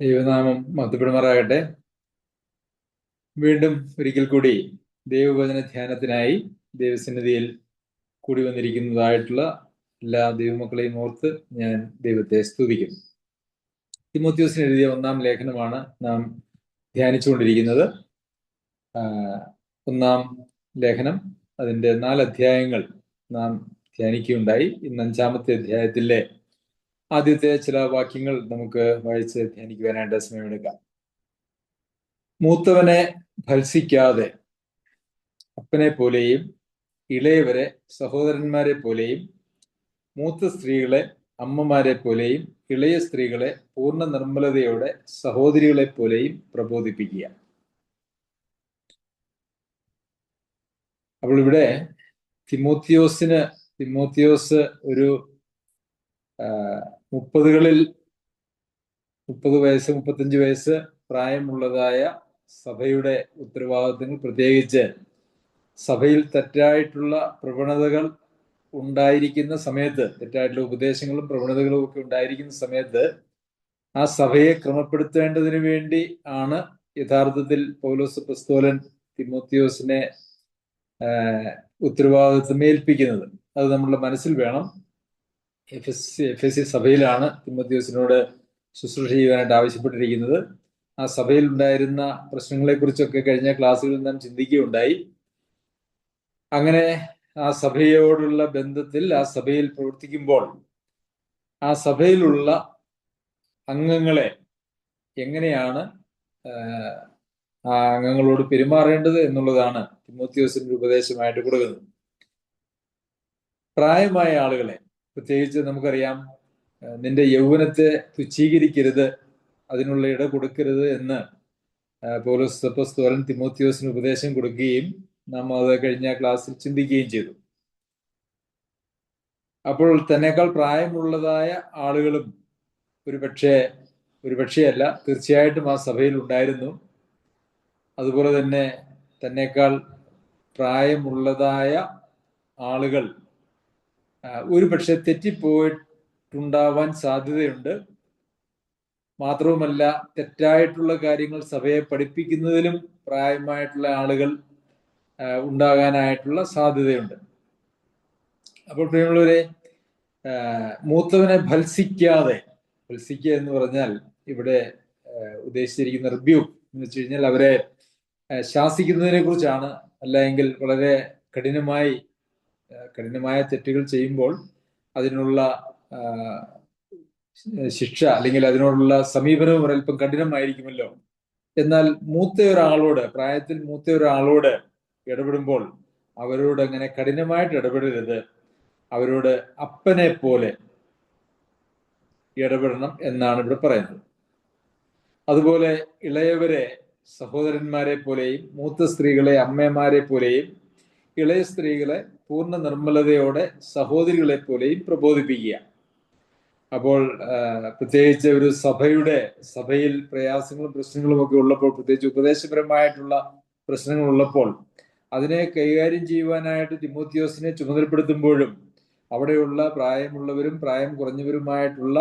ദൈവനാമം മഹത്വപ്പെടുമാറാകട്ടെ. വീണ്ടും ഒരിക്കൽ കൂടി ദൈവവചന ധ്യാനത്തിനായി ദൈവസന്നിധിയിൽ കൂടി വന്നിരിക്കുന്നതായിട്ടുള്ള എല്ലാ ദൈവമക്കളെയും ഓർത്ത് ഞാൻ ദൈവത്തെ സ്തുതിക്കുന്നു. തിമോത്തിയോസിന് എഴുതിയ 1-ാം ലേഖനമാണ് നാം ധ്യാനിച്ചുകൊണ്ടിരിക്കുന്നത്. 1-ാം ലേഖനം, അതിൻ്റെ 4 അധ്യായങ്ങൾ നാം ധ്യാനിക്കുകയുണ്ടായി. ഇന്ന് 5-ാമത്തെ അധ്യായത്തിലെ ആദ്യത്തെ ചില വാക്യങ്ങൾ നമുക്ക് വായിച്ച് ധ്യാനിക്കുവാനായിട്ട് സമയമെടുക്കാം. മൂത്തവനെ ഭത്സിക്കാതെ അപ്പനെ പോലെയും ഇളയവരെ സഹോദരന്മാരെ പോലെയും മൂത്ത സ്ത്രീകളെ അമ്മമാരെ പോലെയും ഇളയ സ്ത്രീകളെ പൂർണ്ണ നിർമ്മലതയോടെ സഹോദരികളെ പോലെയും പ്രബോധിപ്പിക്കുക. അപ്പോൾ ഇവിടെ തിമോത്തിയോസ് ഒരു 30 വയസ്സ് 35 വയസ്സ് പ്രായമുള്ളതായ സഭയുടെ ഉത്തരവാദിത്തങ്ങൾ, പ്രത്യേകിച്ച് സഭയിൽ തെറ്റായിട്ടുള്ള പ്രവണതകൾ ഉണ്ടായിരിക്കുന്ന സമയത്ത്, തെറ്റായിട്ടുള്ള ഉപദേശങ്ങളും പ്രവണതകളും ഒക്കെ ഉണ്ടായിരിക്കുന്ന സമയത്ത് ആ സഭയെ ക്രമപ്പെടുത്തേണ്ടതിന് വേണ്ടി ആണ് യഥാർത്ഥത്തിൽ പൗലോസ് അപ്പോസ്തലൻ തിമോത്തിയോസിനെ ഉത്തരവാദിത്വം ഏൽപ്പിക്കുന്നത്. അത് നമ്മളുടെ മനസ്സിൽ വേണം. എഫെസ്യ സഭയിലാണ് തിമോത്തിയോസിനോട് ശുശ്രൂഷ ചെയ്യാനായിട്ട് ആവശ്യപ്പെട്ടിരിക്കുന്നത്. ആ സഭയിൽ ഉണ്ടായിരുന്ന പ്രശ്നങ്ങളെ കുറിച്ചൊക്കെ കഴിഞ്ഞ ക്ലാസ്സുകളിൽ നാം ചിന്തിക്കുകയുണ്ടായി. അങ്ങനെ ആ സഭയോടുള്ള ബന്ധത്തിൽ, ആ സഭയിൽ പ്രവർത്തിക്കുമ്പോൾ ആ സഭയിലുള്ള അംഗങ്ങളെ എങ്ങനെയാണ് ആ അംഗങ്ങളോട് പെരുമാറേണ്ടത് എന്നുള്ളതാണ് തിമോത്തിയോസിന്റെ ഉപദേശമായിട്ട് കൊടുക്കുന്നത്. പ്രായമായ ആളുകളെ, പ്രത്യേകിച്ച് നമുക്കറിയാം, നിന്റെ യൗവനത്തെ തുച്ഛീകരിക്കരുത്, അതിനുള്ള ഇട കൊടുക്കരുത് എന്ന് പൗലോസ് അപ്പോസ്തലൻ തിമോത്തിയോസിന് ഉപദേശം കൊടുക്കുകയും നാം അത് കഴിഞ്ഞ ക്ലാസ്സിൽ ചിന്തിക്കുകയും ചെയ്തു. അപ്പോൾ തന്നെക്കാൾ പ്രായമുള്ളതായ ആളുകളും ഒരുപക്ഷെ അല്ല, തീർച്ചയായിട്ടും ആ സഭയിൽ ഉണ്ടായിരുന്നു. അതുപോലെ തന്നെ തന്നെക്കാൾ പ്രായമുള്ളതായ ആളുകൾ ഒരുപക്ഷെ തെറ്റിപ്പോയിട്ടുണ്ടാവാൻ സാധ്യതയുണ്ട്. മാത്രവുമല്ല, തെറ്റായിട്ടുള്ള കാര്യങ്ങൾ സഭയെ പഠിപ്പിക്കുന്നതിലും പ്രായമായിട്ടുള്ള ആളുകൾ ഉണ്ടാകാനായിട്ടുള്ള സാധ്യതയുണ്ട്. അപ്പോൾ പ്രിയമുള്ളവരെ, മൂത്തവനെ ഭത്സിക്കുക എന്ന് പറഞ്ഞാൽ ഇവിടെ ഉദ്ദേശിച്ചിരിക്കുന്ന റിബ്യൂക്ക് എന്ന് വെച്ച് കഴിഞ്ഞാൽ അവരെ ശാസിക്കുന്നതിനെ കുറിച്ചാണ്. അല്ലെങ്കിൽ വളരെ കഠിനമായ തെറ്റുകൾ ചെയ്യുമ്പോൾ അതിനുള്ള ശിക്ഷ അല്ലെങ്കിൽ അതിനോടുള്ള സമീപനവും ഒരൽപ്പം കഠിനമായിരിക്കുമല്ലോ. എന്നാൽ പ്രായത്തിൽ മൂത്ത ഒരാളോട് ഇടപെടുമ്പോൾ അവരോട് അങ്ങനെ കഠിനമായിട്ട് ഇടപെടരുത്. അവരോട് അപ്പനെ പോലെ ഇടപെടണം എന്നാണ് ഇവിടെ പറയുന്നത്. അതുപോലെ ഇളയവരെ സഹോദരന്മാരെ പോലെയും മൂത്ത സ്ത്രീകളെ അമ്മമാരെ പോലെയും ഇളയ സ്ത്രീകളെ പൂർണ്ണ നിർമ്മലതയോടെ സഹോദരികളെ പോലെയും പ്രബോധിപ്പിക്കുക. അപ്പോൾ പ്രത്യേകിച്ച് ഒരു സഭയിൽ പ്രയാസങ്ങളും പ്രശ്നങ്ങളും ഒക്കെ ഉള്ളപ്പോൾ, പ്രത്യേകിച്ച് ഉപദേശപരമായിട്ടുള്ള പ്രശ്നങ്ങൾ ഉള്ളപ്പോൾ അതിനെ കൈകാര്യം ചെയ്യുവാനായിട്ട് തിമോത്തിയോസിനെ ചുമതലപ്പെടുത്തുമ്പോഴും അവിടെയുള്ള പ്രായമുള്ളവരും പ്രായം കുറഞ്ഞവരുമായിട്ടുള്ള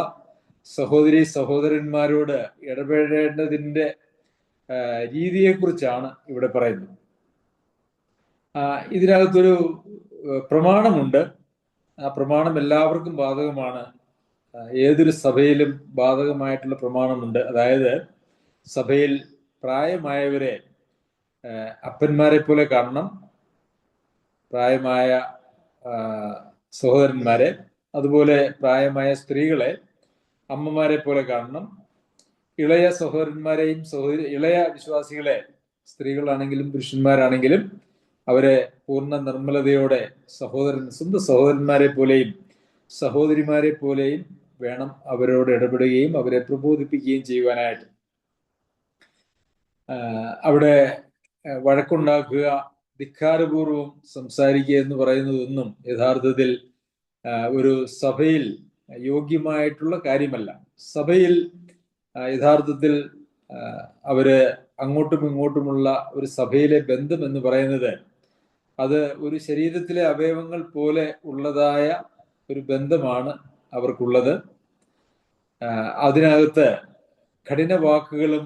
സഹോദരന്മാരോട് ഇടപെടേണ്ടതിൻ്റെ രീതിയെക്കുറിച്ചാണ് ഇവിടെ പറയുന്നത്. ഇതിനകത്തൊരു പ്രമാണമുണ്ട്. ആ പ്രമാണം എല്ലാവർക്കും ബാധകമാണ്. ഏതൊരു സഭയിലും ബാധകമായിട്ടുള്ള പ്രമാണമുണ്ട്. അതായത് സഭയിൽ പ്രായമായവരെ അപ്പന്മാരെ പോലെ കാണണം, പ്രായമായ സഹോദരന്മാരെ, അതുപോലെ പ്രായമായ സ്ത്രീകളെ അമ്മമാരെ പോലെ കാണണം. ഇളയ സഹോദരന്മാരെയും ഇളയ വിശ്വാസികളെ, സ്ത്രീകളാണെങ്കിലും പുരുഷന്മാരാണെങ്കിലും, അവരെ പൂർണ്ണ നിർമ്മലതയോടെ സ്വന്തം സഹോദരന്മാരെ പോലെയും സഹോദരിമാരെ പോലെയും വേണം അവരോട് ഇടപെടുകയും അവരെ പ്രബോധിപ്പിക്കുകയും ചെയ്യുവാനായിട്ട്. അവിടെ വഴക്കുണ്ടാക്കുക, ധിക്കാരപൂർവം സംസാരിക്കുക എന്ന് പറയുന്നതൊന്നും യഥാർത്ഥത്തിൽ ഒരു സഭയിൽ യോഗ്യമായിട്ടുള്ള കാര്യമല്ല. സഭയിൽ യഥാർത്ഥത്തിൽ അവര് അങ്ങോട്ടും ഇങ്ങോട്ടുമുള്ള ഒരു സഭയിലെ ബന്ധം എന്ന് പറയുന്നത് അത് ഒരു ശരീരത്തിലെ അവയവങ്ങൾ പോലെ ഉള്ളതായ ഒരു ബന്ധമാണ് അവർക്കുള്ളത്. അതിനകത്ത് കഠിന വാക്കുകളും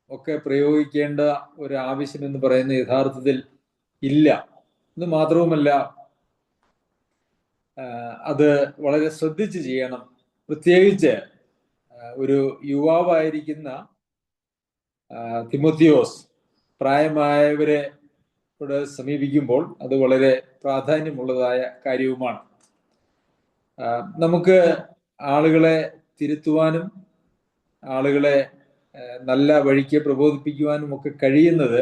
ഒക്കെ പ്രയോഗിക്കേണ്ട ഒരു ആവശ്യം എന്ന് പറയുന്നത് യഥാർത്ഥത്തിൽ ഇല്ല. എന്ന് മാത്രവുമല്ല, അത് വളരെ ശ്രദ്ധിച്ച് ചെയ്യണം. പ്രത്യേകിച്ച് ഒരു യുവാവായിരിക്കുന്ന തിമോത്തിയോസ് പ്രായമായവരെ സമീപിക്കുമ്പോൾ അത് വളരെ പ്രാധാന്യമുള്ളതായ കാര്യവുമാണ്. നമുക്ക് ആളുകളെ തിരുത്തുവാനും ആളുകളെ നല്ല വഴിക്ക് പ്രബോധിപ്പിക്കുവാനും ഒക്കെ കഴിയുന്നത്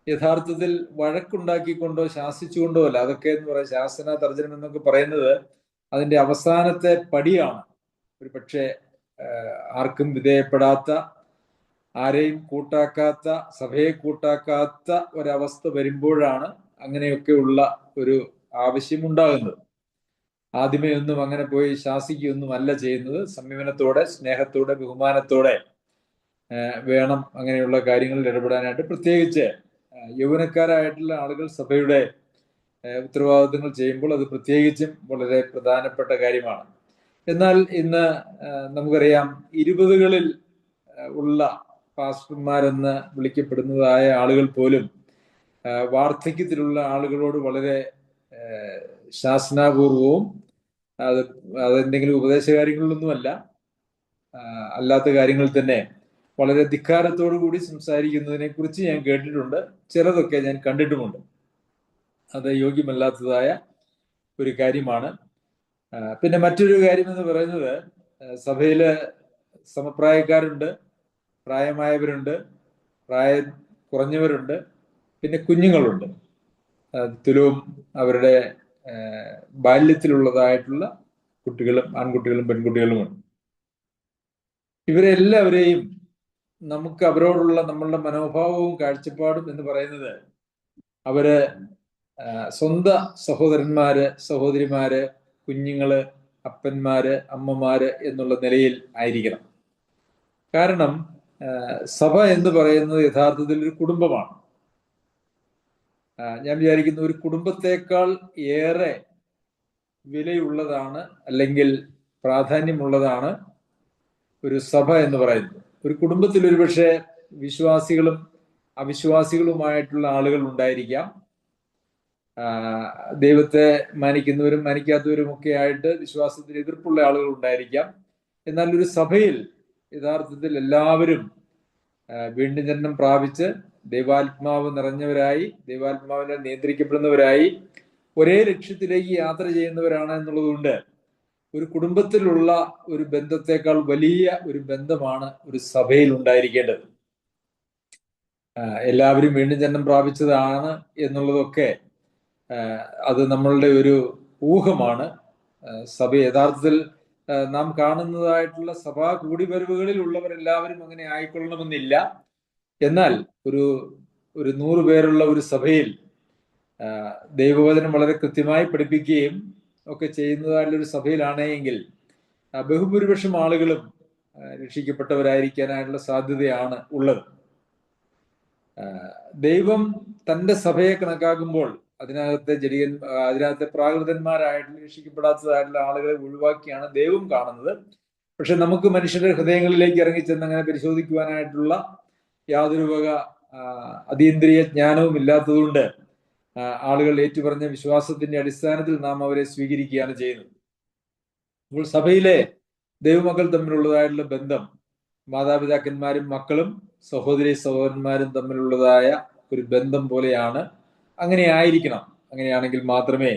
യഥാർത്ഥത്തിൽ വഴക്കുണ്ടാക്കിക്കൊണ്ടോ ശാസിച്ചുകൊണ്ടോ അല്ല. അതൊക്കെ എന്ന് പറയാം, ശാസന തർജ്ജനം എന്നൊക്കെ പറയുന്നത് അതിന്റെ അവസാനത്തെ പടിയാണ്. ഒരു പക്ഷേ ആർക്കും വിധേയപ്പെടാത്ത, ആരെയും കൂട്ടാക്കാത്ത, സഭയെ കൂട്ടാക്കാത്ത ഒരവസ്ഥ വരുമ്പോഴാണ് അങ്ങനെയൊക്കെയുള്ള ഒരു ആവശ്യമുണ്ടാകുന്നത്. ആദ്യമേ ഒന്നും അങ്ങനെ പോയി ശാസിക്കുകയൊന്നും അല്ല ചെയ്യുന്നത്. സംയമനത്തോടെ, സ്നേഹത്തോടെ, ബഹുമാനത്തോടെ വേണം അങ്ങനെയുള്ള കാര്യങ്ങളിൽ ഇടപെടാനായിട്ട്. പ്രത്യേകിച്ച് യൗവനക്കാരായിട്ടുള്ള ആളുകൾ സഭയുടെ ഉത്തരവാദിത്തങ്ങൾ ചെയ്യുമ്പോൾ അത് പ്രത്യേകിച്ചും വളരെ പ്രധാനപ്പെട്ട കാര്യമാണ്. എന്നാൽ ഇന്ന് നമുക്കറിയാം, 20കളിൽ ഉള്ള പാസ്റ്റർമാരെന്ന് വിളിക്കപ്പെടുന്നതായ ആളുകൾ പോലും വാർദ്ധക്യത്തിലുള്ള ആളുകളോട് വളരെ ശാസനാപൂർവവും അതെന്തെങ്കിലും ഉപദേശകാര്യങ്ങളിലൊന്നുമല്ല, അല്ലാത്ത കാര്യങ്ങളിൽ തന്നെ വളരെ ധിക്കാരത്തോടു കൂടി സംസാരിക്കുന്നതിനെ കുറിച്ച് ഞാൻ കേട്ടിട്ടുണ്ട്. ചിലതൊക്കെ ഞാൻ കണ്ടിട്ടുമുണ്ട്. അത് യോഗ്യമല്ലാത്തതായ ഒരു കാര്യമാണ്. പിന്നെ മറ്റൊരു കാര്യം എന്ന് പറയുന്നത്, സഭയില് സമപ്രായക്കാരുണ്ട്, പ്രായമായവരുണ്ട്, പ്രായം കുറഞ്ഞവരുണ്ട്, പിന്നെ കുഞ്ഞുങ്ങളുണ്ട്. തുലവും അവരുടെ ബാല്യത്തിലുള്ളതായിട്ടുള്ള കുട്ടികളും ആൺകുട്ടികളും പെൺകുട്ടികളുമുണ്ട്. ഇവരെല്ലാവരെയും നമുക്ക് അവരോടുള്ള നമ്മളുടെ മനോഭാവവും കാഴ്ചപ്പാടും എന്ന് പറയുന്നത് അവര് സ്വന്തം സഹോദരന്മാര്, സഹോദരിമാര്, കുഞ്ഞുങ്ങള്, അപ്പന്മാര്, അമ്മമാര് എന്നുള്ള നിലയിൽ ആയിരിക്കണം. കാരണം സഭ എന്ന് പറയുന്നത് യഥാർത്ഥത്തിൽ ഒരു കുടുംബമാണ്. ഞാൻ വിചാരിക്കുന്ന ഒരു കുടുംബത്തെക്കാൾ ഏറെ വിലയുള്ളതാണ്, അല്ലെങ്കിൽ പ്രാധാന്യമുള്ളതാണ് ഒരു സഭ എന്ന് പറയുന്നത്. ഒരു കുടുംബത്തിൽ ഒരുപക്ഷെ വിശ്വാസികളും അവിശ്വാസികളുമായിട്ടുള്ള ആളുകൾ ഉണ്ടായിരിക്കാം. ദൈവത്തെ മാനിക്കുന്നവരും മാനിക്കാത്തവരും ഒക്കെ ആയിട്ട് വിശ്വാസത്തിന് എതിർപ്പുള്ള ആളുകൾ ഉണ്ടായിരിക്കാം. എന്നാൽ ഒരു സഭയിൽ യഥാർത്ഥത്തിൽ എല്ലാവരും വീണ്ടും ജനനം പ്രാപിച്ച് ദൈവാത്മാവ് നിറഞ്ഞവരായി, ദൈവാത്മാവിനെ നിയന്ത്രിക്കപ്പെടുന്നവരായി ഒരേ ലക്ഷ്യത്തിലേക്ക് യാത്ര ചെയ്യുന്നവരാണ് എന്നുള്ളതുകൊണ്ട് ഒരു കുടുംബത്തിലുള്ള ഒരു ബന്ധത്തെക്കാൾ വലിയ ഒരു ബന്ധമാണ് ഒരു സഭയിൽ ഉണ്ടായിരിക്കേണ്ടത്. എല്ലാവരും വീണ്ടും ജന്മം പ്രാപിച്ചതാണ് എന്നുള്ളതൊക്കെ അത് നമ്മളുടെ ഒരു ഊഹമാണ്. സഭ യഥാർത്ഥത്തിൽ നാം കാണുന്നതായിട്ടുള്ള സഭാ കൂടിവരവുകളിൽ ഉള്ളവരെല്ലാവരും അങ്ങനെ ആയിക്കൊള്ളണമെന്നില്ല. എന്നാൽ ഒരു 100 പേരുള്ള ഒരു സഭയിൽ ദൈവവചനം വളരെ കൃത്യമായി പഠിപ്പിക്കുകയും ഒക്കെ ചെയ്യുന്നതായിട്ടുള്ള ഒരു സഭയിലാണെങ്കിൽ ബഹുഭൂരിപക്ഷം ആളുകളും രക്ഷിക്കപ്പെട്ടവരായിരിക്കാനായിട്ടുള്ള സാധ്യതയാണ് ഉള്ളത്. ദൈവം തന്റെ സഭയെ കണക്കാക്കുമ്പോൾ അതിനകത്തെ പ്രാകൃതന്മാരായിട്ടുള്ള രക്ഷിക്കപ്പെടാത്തതായിട്ടുള്ള ആളുകളെ ഒഴിവാക്കിയാണ് ദൈവം കാണുന്നത്. പക്ഷെ നമുക്ക് മനുഷ്യരുടെ ഹൃദയങ്ങളിലേക്ക് ഇറങ്ങിച്ചെന്ന് അങ്ങനെ പരിശോധിക്കുവാനായിട്ടുള്ള യാതൊരു വക അതീന്ദ്രിയ ജ്ഞാനവും ഇല്ലാത്തതുകൊണ്ട് ആളുകൾ ഏറ്റുപറഞ്ഞ വിശ്വാസത്തിന്റെ അടിസ്ഥാനത്തിൽ നാം അവരെ സ്വീകരിക്കുകയാണ് ചെയ്യുന്നത്. അപ്പോൾ സഭയിലെ ദൈവമക്കൾ തമ്മിലുള്ളതായിട്ടുള്ള ബന്ധം മാതാപിതാക്കന്മാരും മക്കളും സഹോദരി സഹോദരന്മാരും തമ്മിലുള്ളതായ ഒരു ബന്ധം പോലെയാണ്. അങ്ങനെ ആയിരിക്കണം. അങ്ങനെയാണെങ്കിൽ മാത്രമേ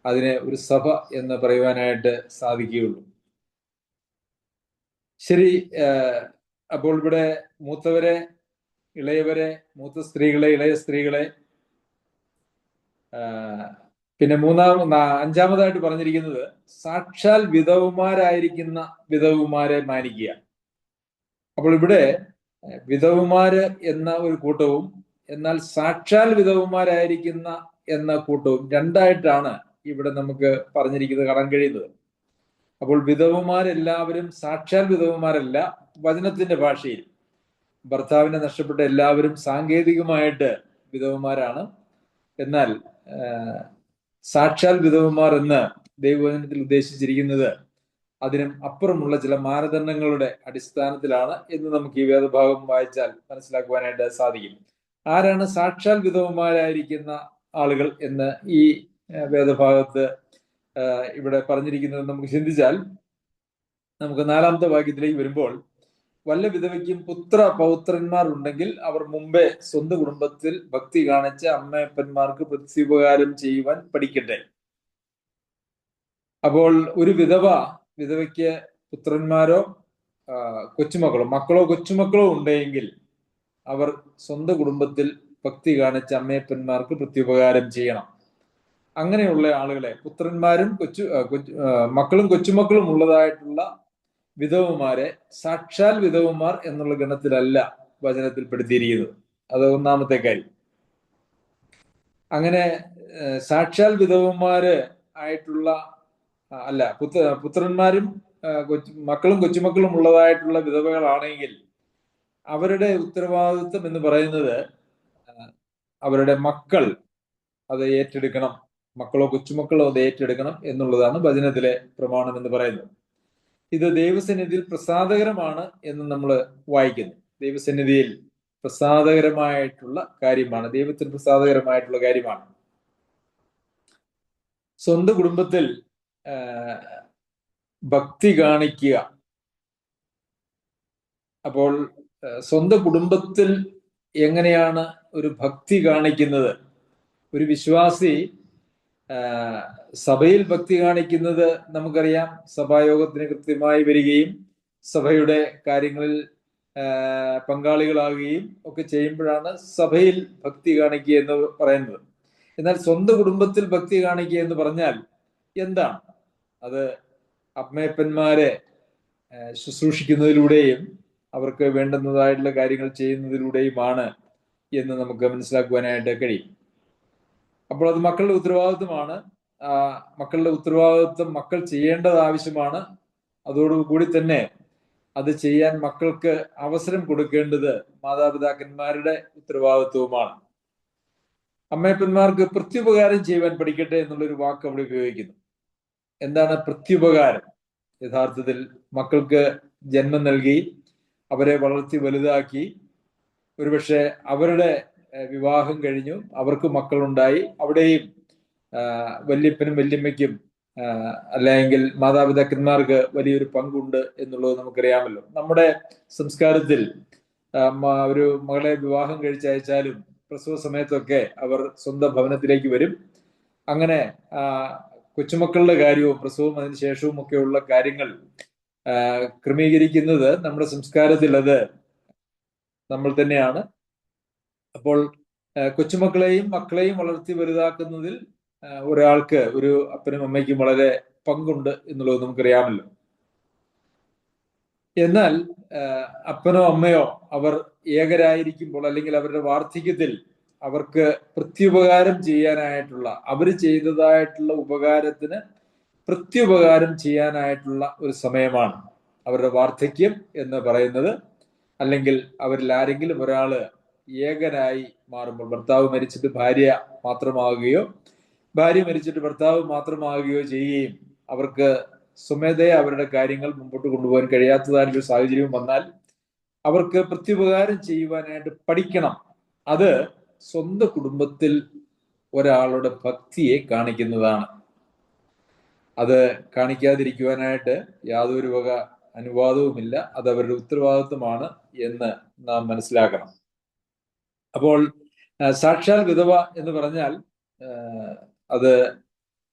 അതിനെ ഒരു സഭ എന്ന് പറയുവാനായിട്ട് സാധിക്കുകയുള്ളൂ. ശരി, അപ്പോൾ ഇവിടെ മൂത്തവരെ, ഇളയവരെ, മൂത്ത സ്ത്രീകളെ, ഇളയ സ്ത്രീകളെ, പിന്നെ അഞ്ചാമതായിട്ട് പറഞ്ഞിരിക്കുന്നത് സാക്ഷാൽ വിധവുമാരായിരിക്കുന്ന വിധവുമാരെ മാനിക്കുക. അപ്പോൾ ഇവിടെ വിധവുമാര് എന്ന ഒരു കൂട്ടവും എന്നാൽ സാക്ഷാൽ വിധവുമാരായിരിക്കുന്ന എന്ന കൂട്ടവും രണ്ടായിട്ടാണ് ഇവിടെ നമുക്ക് പറഞ്ഞിരിക്കുന്നത്, കാണാൻ കഴിയുന്നത്. അപ്പോൾ വിധവുമാരെല്ലാവരും സാക്ഷാൽ വിധവുമാരല്ല. വചനത്തിന്റെ ഭാഷയിൽ ഭർത്താവിനെ നഷ്ടപ്പെട്ട എല്ലാവരും സാങ്കേതികമായിട്ട് വിധവുമാരാണ്. എന്നാൽ സാക്ഷാൽ വിധവന്മാർ എന്ന് ദൈവവചനത്തിൽ ഉദ്ദേശിച്ചിരിക്കുന്നത് അതിനും അപ്പുറമുള്ള ചില മാനദണ്ഡങ്ങളുടെ അടിസ്ഥാനത്തിലാണ് എന്ന് നമുക്ക് ഈ വേദഭാഗം വായിച്ചാൽ മനസ്സിലാക്കുവാനായിട്ട് സാധിക്കും. ആരാണ് സാക്ഷാൽ വിധവന്മാരായിരിക്കുന്ന ആളുകൾ എന്ന് ഈ വേദഭാഗത്ത് ഇവിടെ പറഞ്ഞിരിക്കുന്നത് നമുക്ക് ചിന്തിച്ചാൽ, നമുക്ക് 4-ാമത്തെ വാക്യത്തിലേക്ക് വരുമ്പോൾ, വല്ല വിധവയ്ക്കും പൗത്രന്മാർ ഉണ്ടെങ്കിൽ അവർ മുമ്പേ സ്വന്തം കുടുംബത്തിൽ ഭക്തി കാണിച്ച അമ്മയപ്പന്മാർക്ക് പ്രത്യുപകാരം ചെയ്യുവാൻ പഠിക്കട്ടെ. അപ്പോൾ ഒരു വിധവയ്ക്ക് പുത്രന്മാരോ കൊച്ചുമക്കളോ ഉണ്ടെങ്കിൽ അവർ സ്വന്തം കുടുംബത്തിൽ ഭക്തി കാണിച്ച അമ്മയപ്പന്മാർക്ക് പ്രത്യുപകാരം ചെയ്യണം. അങ്ങനെയുള്ള ആളുകളെ, പുത്രന്മാരും മക്കളും കൊച്ചുമക്കളും ഉള്ളതായിട്ടുള്ള വിധവമാരെ സാക്ഷാൽ വിധവന്മാർ എന്നുള്ള ഗണത്തിലല്ല വചനത്തിൽ പെടുത്തിയിരിക്കുന്നത്. അത് ഒന്നാമത്തെ കാര്യം. അങ്ങനെ സാക്ഷാൽ വിധവന്മാര് ആയിട്ടുള്ള പുത്രന്മാരും മക്കളും കൊച്ചുമക്കളും ഉള്ളതായിട്ടുള്ള വിധവകളാണെങ്കിൽ അവരുടെ ഉത്തരവാദിത്വം എന്ന് പറയുന്നത് അവരുടെ മക്കൾ അത് ഏറ്റെടുക്കണം, മക്കളോ കൊച്ചുമക്കളോ അത് ഏറ്റെടുക്കണം എന്നുള്ളതാണ് വചനത്തിലെ പ്രമാണം എന്ന് പറയുന്നത്. ഇത് ദൈവസന്നിധിയിൽ പ്രസാദകരമാണ് എന്ന് നമ്മൾ വായിക്കുന്നു. ദൈവസന്നിധിയിൽ പ്രസാദകരമായിട്ടുള്ള കാര്യമാണ്, ദൈവത്തിന് പ്രസാദകരമായിട്ടുള്ള കാര്യമാണ്. സ്വന്തം കുടുംബത്തിൽ ഭക്തി കാണിക്കുക. അപ്പോൾ സ്വന്തം കുടുംബത്തിൽ എങ്ങനെയാണ് ഒരു ഭക്തി കാണിക്കുന്നത്? ഒരു വിശ്വാസി സഭയിൽ ഭക്തി കാണിക്കുന്നത് നമുക്കറിയാം. സഭായോഗത്തിന് കൃത്യമായി വരികയും സഭയുടെ കാര്യങ്ങളിൽ പങ്കാളികളാകുകയും ഒക്കെ ചെയ്യുമ്പോഴാണ് സഭയിൽ ഭക്തി കാണിക്കുക എന്ന് പറയുന്നത്. എന്നാൽ സ്വന്തം കുടുംബത്തിൽ ഭക്തി കാണിക്കുക എന്ന് പറഞ്ഞാൽ എന്താണ്? അത് അമ്മയപ്പന്മാരെ ശുശ്രൂഷിക്കുന്നതിലൂടെയും അവർക്ക് വേണ്ടുന്നതായിട്ടുള്ള കാര്യങ്ങൾ ചെയ്യുന്നതിലൂടെയുമാണ് എന്ന് നമുക്ക് മനസ്സിലാക്കുവാനായിട്ട് കഴിയും. അപ്പോൾ അത് മക്കളുടെ ഉത്തരവാദിത്വമാണ്. മക്കളുടെ ഉത്തരവാദിത്വം മക്കൾ ചെയ്യേണ്ടത് ആവശ്യമാണ്. അതോടുകൂടി തന്നെ അത് ചെയ്യാൻ മക്കൾക്ക് അവസരം കൊടുക്കേണ്ടത് മാതാപിതാക്കന്മാരുടെ ഉത്തരവാദിത്വവുമാണ്. അമ്മയപ്പന്മാർക്ക് പ്രത്യുപകാരം ചെയ്യുവാൻ പഠിക്കട്ടെ എന്നുള്ളൊരു വാക്ക് അവിടെ ഉപയോഗിക്കുന്നു. എന്താണ് പ്രത്യുപകാരം? യഥാർത്ഥത്തിൽ മക്കൾക്ക് ജന്മം നൽകി അവരെ വളർത്തി വലുതാക്കി, ഒരുപക്ഷെ അവരുടെ വിവാഹം കഴിഞ്ഞു, അവർക്ക് മക്കളുണ്ടായി, അവിടെയും വല്യപ്പനും വല്യമ്മയ്ക്കും അല്ലെങ്കിൽ മാതാപിതാക്കന്മാർക്ക് വലിയൊരു പങ്കുണ്ട് എന്നുള്ളത് നമുക്കറിയാമല്ലോ. നമ്മുടെ സംസ്കാരത്തിൽ ഒരു മകളെ വിവാഹം കഴിച്ചയച്ചാലും പ്രസവ സമയത്തൊക്കെ അവർ സ്വന്തം ഭവനത്തിലേക്ക് വരും. അങ്ങനെ കൊച്ചുമക്കളുടെ കാര്യവും പ്രസവവും അതിന് ശേഷവും ഒക്കെയുള്ള കാര്യങ്ങൾ ക്രമീകരിക്കുന്നത് നമ്മുടെ സംസ്കാരത്തിൽ അത് നമ്മൾ തന്നെയാണ്. അപ്പോൾ കൊച്ചുമക്കളെയും മക്കളെയും വളർത്തി വലുതാക്കുന്നതിൽ ഒരാൾക്ക്, ഒരു അപ്പനും അമ്മയ്ക്കും വളരെ പങ്കുണ്ട് എന്നുള്ളത് നമുക്കറിയാമല്ലോ. എന്നാൽ അപ്പനോ അമ്മയോ അവർ ഏകരായിരിക്കുമ്പോൾ അല്ലെങ്കിൽ അവരുടെ വാർദ്ധക്യത്തിൽ അവർക്ക് പ്രത്യുപകാരം ചെയ്യാനായിട്ടുള്ള, അവർ ചെയ്തതായിട്ടുള്ള ഉപകാരത്തിന് പ്രത്യുപകാരം ചെയ്യാനായിട്ടുള്ള ഒരു സമയമാണ് അവരുടെ വാർദ്ധക്യം എന്ന് പറയുന്നത്. അല്ലെങ്കിൽ അവരിൽ ആരെങ്കിലും ഒരാള് ഏകനായി മാറുമ്പോൾ, ഭർത്താവ് മരിച്ചിട്ട് ഭാര്യ മാത്രമാകുകയോ ഭാര്യ മരിച്ചിട്ട് ഭർത്താവ് മാത്രമാകുകയോ ചെയ്യുകയും അവർക്ക് സ്വമേധയാ അവരുടെ കാര്യങ്ങൾ മുമ്പോട്ട് കൊണ്ടുപോകാൻ കഴിയാത്തതായിട്ടൊരു സാഹചര്യവും വന്നാൽ അവർക്ക് പ്രത്യുപകാരം ചെയ്യുവാനായിട്ട് പഠിക്കണം. അത് സ്വന്തം കുടുംബത്തിൽ ഒരാളുടെ ഭക്തിയെ കാണിക്കുന്നതാണ്. അത് കാണിക്കാതിരിക്കുവാനായിട്ട് യാതൊരു വക അനുവാദവുമില്ല. അത് അവരുടെ ഉത്തരവാദിത്വമാണ് എന്ന് നാം മനസ്സിലാക്കണം. അപ്പോൾ സാക്ഷാൽ വിധവ എന്ന് പറഞ്ഞാൽ അത്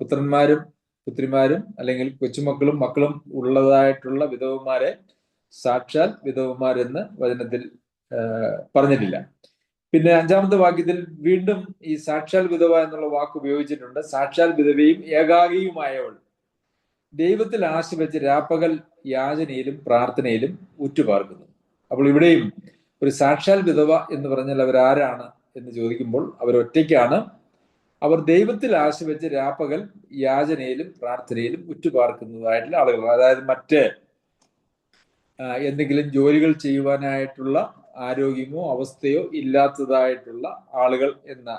പുത്രന്മാരും പുത്രിമാരും അല്ലെങ്കിൽ കൊച്ചുമക്കളും മക്കളും ഉള്ളതായിട്ടുള്ള വിധവന്മാരെ സാക്ഷാൽ വിധവന്മാരെന്ന് വചനത്തിൽ പറഞ്ഞിട്ടില്ല. പിന്നെ 5-ാമത്തെ വാക്യത്തിൽ വീണ്ടും ഈ സാക്ഷാൽ വിധവ എന്നുള്ള വാക്ക് ഉപയോഗിച്ചിട്ടുണ്ട്. സാക്ഷാൽ വിധവയും ഏകാഗിയുമായവൾ ദൈവത്തിൽ ആശ വെച്ച് രാപ്പകൽ യാചനയിലും പ്രാർത്ഥനയിലും ഉറ്റുപാർക്കുന്നു. അപ്പോൾ ഇവിടെയും ഒരു സാക്ഷാൽ വിധവ എന്ന് പറഞ്ഞാൽ അവരാരാണ് എന്ന് ചോദിക്കുമ്പോൾ അവരൊറ്റയ്ക്കാണ്. അവർ ദൈവത്തിൽ ആശ വെച്ച് രാപ്പകൽ യാചനയിലും പ്രാർത്ഥനയിലും ഉറ്റുപാർക്കുന്നതായിട്ടുള്ള ആളുകൾ. അതായത് മറ്റ് എന്തെങ്കിലും ജോലികൾ ചെയ്യുവാനായിട്ടുള്ള ആരോഗ്യമോ അവസ്ഥയോ ഇല്ലാത്തതായിട്ടുള്ള ആളുകൾ എന്ന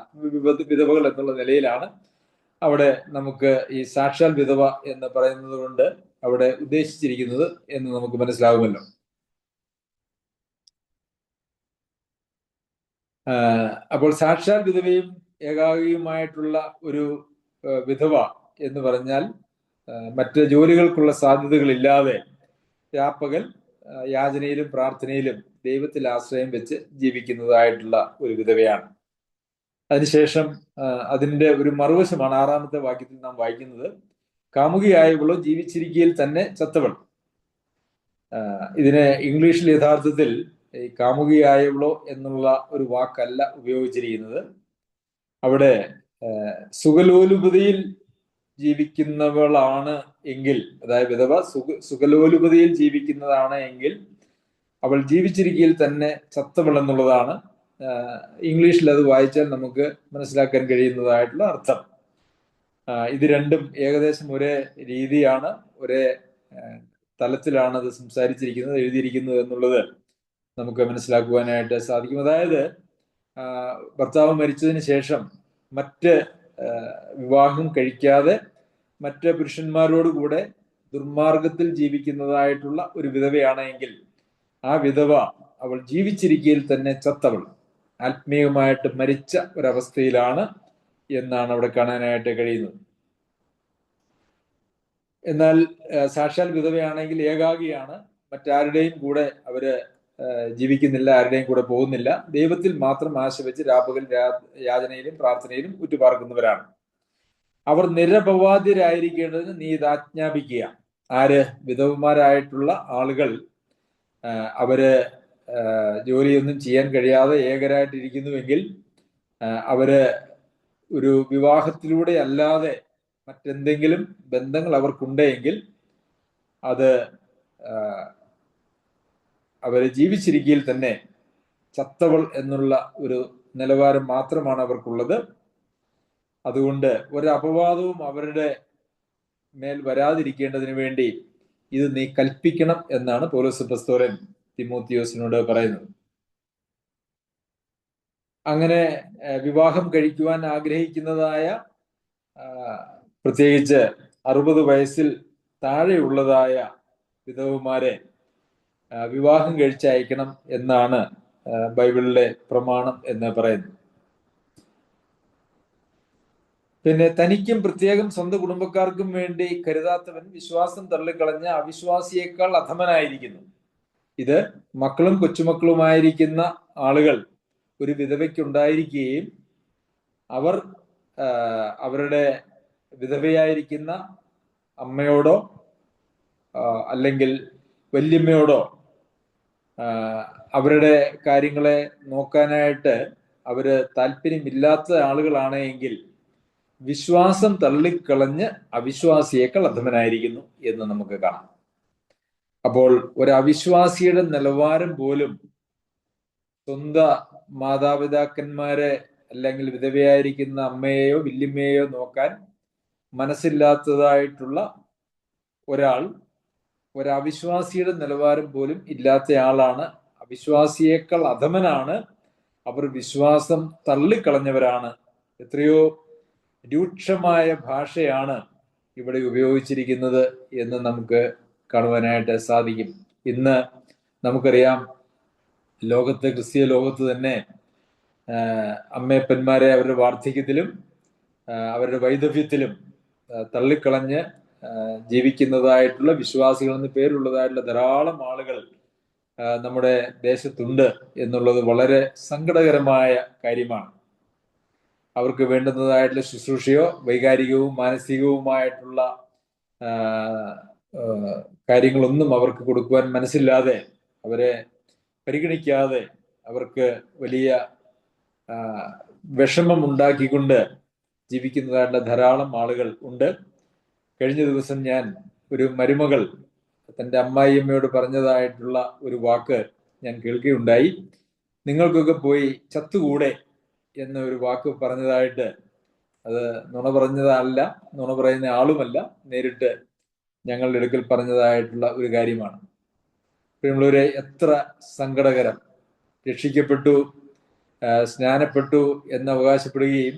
വിധവകൾ എന്നുള്ള നിലയിലാണ് അവിടെ നമുക്ക് ഈ സാക്ഷാൽ വിധവ എന്ന് പറയുന്നത് കൊണ്ട് അവിടെ ഉദ്ദേശിച്ചിരിക്കുന്നത് എന്ന് നമുക്ക് മനസ്സിലാകുമല്ലോ. അപ്പോൾ സാക്ഷാൽ വിധവയും ഏകാഗിയുമായിട്ടുള്ള ഒരു വിധവ എന്ന് പറഞ്ഞാൽ മറ്റ് ജോലികൾക്കുള്ള സാധ്യതകളില്ലാതെ രാപ്പകൽ യാചനയിലും പ്രാർത്ഥനയിലും ദൈവത്തിൽ ആശ്രയം വെച്ച് ജീവിക്കുന്നതായിട്ടുള്ള ഒരു വിധവയാണ്. അതിനുശേഷം അതിന്റെ ഒരു മറുവശമാണ് 6-ാമത്തെ വാക്യത്തിൽ നാം വായിക്കുന്നത്, കാമുകിയായവളോ ജീവിച്ചിരിക്കയിൽ തന്നെ ചത്തവൾ. ഇതിന് ഇംഗ്ലീഷിൽ യഥാർത്ഥത്തിൽ ഈ കാമുകിയായവളോ എന്നുള്ള ഒരു വാക്കല്ല ഉപയോഗിച്ചിരിക്കുന്നത്. അവിടെ സുഖലോലുപതയിൽ ജീവിക്കുന്നവളാണ് എങ്കിൽ, അതായത് വിധവ സുഖലോലുപതയിൽ ജീവിക്കുന്നതാണ് എങ്കിൽ അവൾ ജീവിച്ചിരിക്കയിൽ തന്നെ ചത്തവൾ എന്നുള്ളതാണ് ഇംഗ്ലീഷിൽ അത് വായിച്ചാൽ നമുക്ക് മനസ്സിലാക്കാൻ കഴിയുന്നതായിട്ടുള്ള അർത്ഥം. ഇത് രണ്ടും ഏകദേശം ഒരേ രീതിയാണ്, ഒരേ തലത്തിലാണ് അത് സംസാരിച്ചിരിക്കുന്നത്, എഴുതിയിരിക്കുന്നത് എന്നുള്ളത് നമുക്ക് മനസ്സിലാക്കുവാനായിട്ട് സാധിക്കും. അതായത് ഭർത്താവ് മരിച്ചതിന് ശേഷം മറ്റ് വിവാഹം കഴിക്കാതെ മറ്റ് പുരുഷന്മാരോടുകൂടെ ദുർമാർഗത്തിൽ ജീവിക്കുന്നതായിട്ടുള്ള ഒരു വിധവയാണെങ്കിൽ ആ വിധവ അവൾ ജീവിച്ചിരിക്കയിൽ തന്നെ ചത്തവൾ, ആത്മീയമായിട്ട് മരിച്ച ഒരവസ്ഥയിലാണ് എന്നാണ് അവിടെ കാണാനായിട്ട് കഴിയുന്നത്. എന്നാൽ സാക്ഷാൽ വിധവയാണെങ്കിൽ ഏകാഗിയാണ്, മറ്റാരുടെയും കൂടെ അവര് ജീവിക്കുന്നില്ല, ആരുടെയും കൂടെ പോകുന്നില്ല, ദൈവത്തിൽ മാത്രം ആശ വെച്ച് രാപ്പകൽ യാചനയിലും പ്രാർത്ഥനയിലും ഉറ്റുപാർക്കുന്നവരാണ്. അവർ നിരപവാദ്യരായിരിക്കേണ്ടതിന് നീ ഇത് ആജ്ഞാപിക്കുക. ആര്? വിധവമാരായിട്ടുള്ള ആളുകൾ. അവര് ജോലിയൊന്നും ചെയ്യാൻ കഴിയാതെ ഏകരായിട്ടിരിക്കുന്നുവെങ്കിൽ അവര് ഒരു വിവാഹത്തിലൂടെ അല്ലാതെ മറ്റെന്തെങ്കിലും ബന്ധങ്ങൾ അവർക്കുണ്ടെങ്കിൽ അത് അവര് ജീവിച്ചിരിക്കയിൽ തന്നെ ചത്തവൾ എന്നുള്ള ഒരു നിലവാരം മാത്രമാണ് അവർക്കുള്ളത്. അതുകൊണ്ട് ഒരു അപവാദവും അവരുടെ മേൽ വരാതിരിക്കേണ്ടതിന് വേണ്ടി ഇത് നീ കൽപ്പിക്കണം എന്നാണ് പൗലോസ് അപ്പോസ്തലൻ തിമോത്തിയോസിനോട് പറയുന്നത്. അങ്ങനെ വിവാഹം കഴിക്കുവാൻ ആഗ്രഹിക്കുന്നതായ പ്രത്യേകിച്ച് 60 വയസ്സിൽ താഴെയുള്ളതായ വിധവമാരെ വിവാഹം കഴിച്ചയക്കണം എന്നാണ് ബൈബിളിലെ പ്രമാണം എന്ന് പറയുന്നത്. പിന്നെ തനിക്കും പ്രത്യേകം സ്വന്തം കുടുംബക്കാർക്കും വേണ്ടി കരുതാത്തവൻ വിശ്വാസം തള്ളിക്കളഞ്ഞ അവിശ്വാസിയേക്കാൾ അധമനായിരിക്കുന്നു. ഇത് മക്കളും കൊച്ചുമക്കളുമായിരിക്കുന്ന ആളുകൾ ഒരു വിധവയ്ക്കുണ്ടായിരിക്കുകയും അവർ അവരുടെ വിധവയായിരിക്കുന്ന അമ്മയോടോ അല്ലെങ്കിൽ വല്യമ്മയോടോ അവരുടെ കാര്യങ്ങളെ നോക്കാനായിട്ട് അവര് താല്പര്യമില്ലാത്ത ആളുകളാണ് എങ്കിൽ വിശ്വാസം തള്ളിക്കളഞ്ഞ് അവിശ്വാസിയേക്കാൾ അധമനായിരിക്കുന്നു എന്ന് നമുക്ക് കാണാം. അപ്പോൾ ഒരു അവിശ്വാസിയുടെ നിലവാരം പോലും സ്വന്തം മാതാപിതാക്കന്മാരെ അല്ലെങ്കിൽ വിധവയായിരിക്കുന്ന അമ്മയെയോ വല്യമ്മയെയോ നോക്കാൻ മനസ്സില്ലാത്തതായിട്ടുള്ള ഒരാൾ ഒരവിശ്വാസിയുടെ നിലവാരം പോലും ഇല്ലാത്ത ആളാണ്. അവിശ്വാസിയേക്കാൾ അധമനാണ്. അവർ വിശ്വാസം തള്ളിക്കളഞ്ഞവരാണ്. എത്രയോ രൂക്ഷമായ ഭാഷയാണ് ഇവിടെ ഉപയോഗിച്ചിരിക്കുന്നത് എന്ന് നമുക്ക് കാണുവാനായിട്ട് സാധിക്കും. ഇന്ന് നമുക്കറിയാം, ലോകത്ത്, ക്രിസ്തീയ ലോകത്ത് തന്നെ അമ്മയപ്പന്മാരെ അവരുടെ വാർദ്ധക്യത്തിലും അവരുടെ വൈദവ്യത്തിലും തള്ളിക്കളഞ്ഞ് ജീവിക്കുന്നതായിട്ടുള്ള വിശ്വാസികൾ എന്ന് പേരുള്ളതായിട്ടുള്ള ധാരാളം ആളുകൾ നമ്മുടെ ദേശത്തുണ്ട് എന്നുള്ളത് വളരെ സങ്കടകരമായ കാര്യമാണ്. അവർക്ക് വേണ്ടുന്നതായിട്ടുള്ള ശുശ്രൂഷയോ വൈകാരികവും മാനസികവുമായിട്ടുള്ള കാര്യങ്ങളൊന്നും അവർക്ക് കൊടുക്കുവാൻ മനസ്സില്ലാതെ, അവരെ പരിഗണിക്കാതെ അവർക്ക് വലിയ വിഷമം ഉണ്ടാക്കിക്കൊണ്ട് ജീവിക്കുന്നതായിട്ടുള്ള ധാരാളം ആളുകൾ ഉണ്ട്. കഴിഞ്ഞ ദിവസം ഞാൻ ഒരു മരുമകൾ തൻ്റെ അമ്മായിയമ്മയോട് പറഞ്ഞതായിട്ടുള്ള ഒരു വാക്ക് ഞാൻ കേൾക്കുകയുണ്ടായി. നിങ്ങൾക്കൊക്കെ പോയി ചത്തുകൂടെ എന്ന ഒരു വാക്ക് പറഞ്ഞതായിട്ട്, അത് നുണ പറഞ്ഞതല്ല, നുണ പറയുന്ന ആളുമല്ല, നേരിട്ട് ഞങ്ങളുടെ അടുക്കൽ പറഞ്ഞതായിട്ടുള്ള ഒരു കാര്യമാണ്. പ്രിയമുള്ളവരെ, എത്ര സങ്കടകരം! രക്ഷിക്കപ്പെട്ടു, സ്നാനപ്പെട്ടു എന്ന് അവകാശപ്പെടുകയും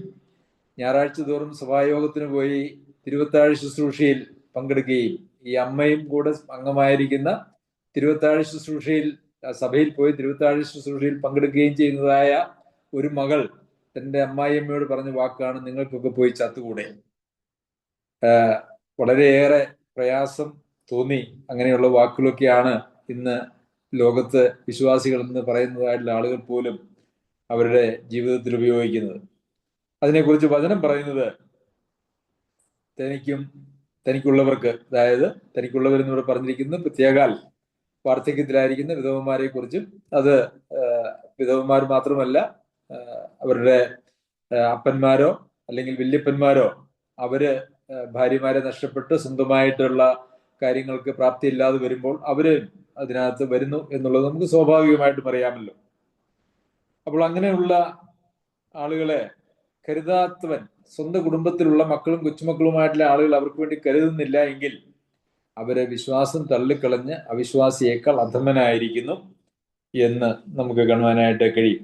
ഞായറാഴ്ച തോറും സഭായോഗത്തിന് പോയി തിരുവത്താഴ് ശുശ്രൂഷയിൽ പങ്കെടുക്കുകയും ഈ അമ്മയും കൂടെ അംഗമായിരിക്കുന്ന തിരുവത്താഴ് ശുശ്രൂഷയിൽ, സഭയിൽ പോയി തിരുവത്താഴ് ശുശ്രൂഷയിൽ പങ്കെടുക്കുകയും ചെയ്യുന്നതായ ഒരു മകൾ തന്റെ അമ്മായിയമ്മയോട് പറഞ്ഞ വാക്കാണ്, നിങ്ങൾക്കൊക്കെ പോയി ചത്തുകൂടെ. വളരെയേറെ പ്രയാസം തോന്നി. അങ്ങനെയുള്ള വാക്കുകളൊക്കെയാണ് ഇന്ന് ലോകത്ത് വിശ്വാസികൾ എന്ന് പറയുന്നതായിട്ടുള്ള ആളുകൾ പോലും അവരുടെ ജീവിതത്തിൽ ഉപയോഗിക്കുന്നത്. അതിനെക്കുറിച്ച് വചനം പറയുന്നത്, തനിക്കുള്ളവർക്ക്, അതായത് തനിക്കുള്ളവരെന്നിവിടെ പറഞ്ഞിരിക്കുന്നത് പ്രത്യേകാൽ വാർദ്ധക്യത്തിലായിരിക്കുന്ന വിധവന്മാരെ കുറിച്ചും, അത് വിധവന്മാർ മാത്രമല്ല, അവരുടെ അപ്പന്മാരോ അല്ലെങ്കിൽ വല്യപ്പന്മാരോ അവര് ഭാര്യമാരെ നഷ്ടപ്പെട്ട് സ്വന്തമായിട്ടുള്ള കാര്യങ്ങൾക്ക് പ്രാപ്തിയില്ലാതെ വരുമ്പോൾ അവര് അതിനകത്ത് വരുന്നു എന്നുള്ളത് നമുക്ക് സ്വാഭാവികമായിട്ടും അറിയാമല്ലോ. അപ്പോൾ അങ്ങനെയുള്ള ആളുകളെ കരുതാത്തവൻ, സ്വന്തം കുടുംബത്തിലുള്ള മക്കളും കൊച്ചുമക്കളുമായിട്ടുള്ള ആളുകൾ അവർക്ക് വേണ്ടി കരുതുന്നില്ല എങ്കിൽ അവരെ വിശ്വാസം തള്ളിക്കളഞ്ഞ് അവിശ്വാസിയേക്കാൾ അധമനായിരിക്കുന്നു എന്ന് നമുക്ക് കാണുവാനായിട്ട് കഴിയും.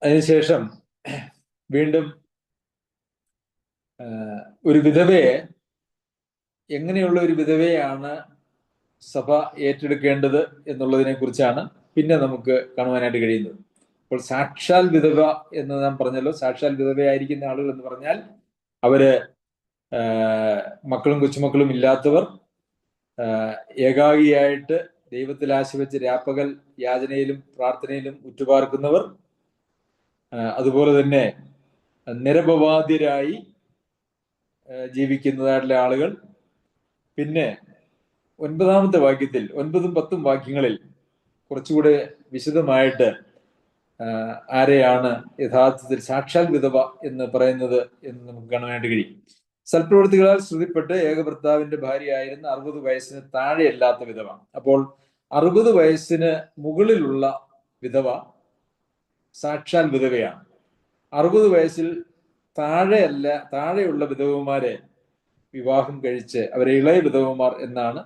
അതിനുശേഷം വീണ്ടും ഒരു വിധവയെ, എങ്ങനെയുള്ള ഒരു വിധവയാണ് സഭ ഏറ്റെടുക്കേണ്ടത് എന്നുള്ളതിനെ കുറിച്ചാണ് പിന്നെ നമുക്ക് കാണുവാനായിട്ട് കഴിയുന്നത്. അപ്പോൾ സാക്ഷാൽ വിധവ എന്ന് നാം പറഞ്ഞല്ലോ. സാക്ഷാൽ വിധവയായിരിക്കുന്ന ആളുകൾ എന്ന് പറഞ്ഞാൽ അവര് മക്കളും കൊച്ചുമക്കളും ഇല്ലാത്തവർ, ഏകാഗിയായിട്ട് ദൈവത്തിൽ ആശ്രയിച്ച് രാപ്പകൽ യാചനയിലും പ്രാർത്ഥനയിലും ഉറ്റുപാർക്കുന്നവർ, അതുപോലെ തന്നെ നിരപവാദ്യരായി ജീവിക്കുന്നതായിട്ടുള്ള ആളുകൾ. പിന്നെ 9-ാമത്തെ വാക്യത്തിൽ, 9ഉം 10ഉം വാക്യങ്ങളിൽ കുറച്ചുകൂടെ വിശദമായിട്ട് ആരെയാണ് യഥാർത്ഥത്തിൽ സാക്ഷാൽ വിധവ എന്ന് പറയുന്നത് എന്ന് നമുക്ക് കാണാനായിട്ട് കഴിയും. സൽപ്രവൃത്തികളാൽ ശ്രുതിപ്പെട്ട് ഏകഭർത്താവിന്റെ ഭാര്യയായിരുന്ന 60 വയസ്സിന് താഴെയല്ലാത്ത വിധവ. അപ്പോൾ 60 വയസ്സിന് മുകളിലുള്ള വിധവ സാക്ഷാൽ വിധവയാണ്. 60 വയസ്സിൽ താഴെയുള്ള വിധവമാരെ വിവാഹം കഴിച്ച്, അവരെ ഇളയ വിധവമാർ എന്നാണ്